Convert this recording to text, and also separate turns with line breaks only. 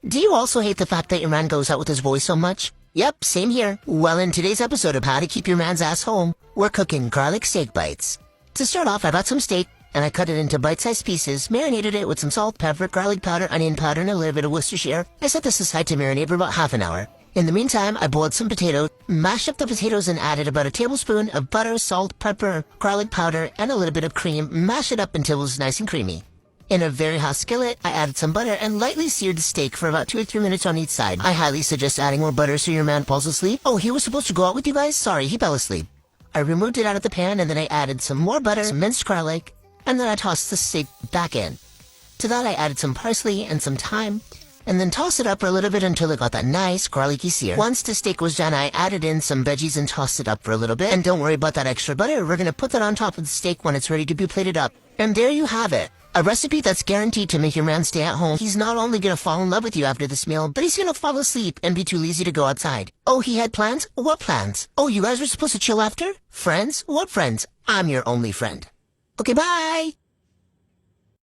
Do you also hate the fact that your man goes out with his voice so much? Yep, same here. Well, in today's episode of How to Keep Your Man's Ass Home, we're cooking garlic steak bites. To start off, I bought some steak, and I cut it into bite-sized pieces, marinated it with some salt, pepper, garlic powder, onion powder, and a little bit of Worcestershire. I set this aside to marinate for about half an hour. In the meantime, I boiled some potatoes, mashed up the potatoes and added about a tablespoon of butter, salt, pepper, garlic powder, and a little bit of cream. Mash it up until it was nice and creamy. In a very hot skillet, I added some butter and lightly seared the steak for about 2 or 3 minutes on each side. I highly suggest adding more butter so your man falls asleep. Oh, he was supposed to go out with you guys? Sorry, he fell asleep. I removed it out of the pan and then I added some more butter, some minced garlic, and then I tossed the steak back in. To that I added some parsley and some thyme, and then tossed it up for a little bit until it got that nice garlicky sear. Once the steak was done, I added in some veggies and tossed it up for a little bit. And don't worry about that extra butter, we're gonna put that on top of the steak when it's ready to be plated up. And there you have it. A recipe that's guaranteed to make your man stay at home. He's not only gonna fall in love with you after this meal, but he's gonna fall asleep and be too lazy to go outside. Oh, he had plans? What plans? Oh, you guys were supposed to chill after? Friends? What friends? I'm your only friend. Okay, bye!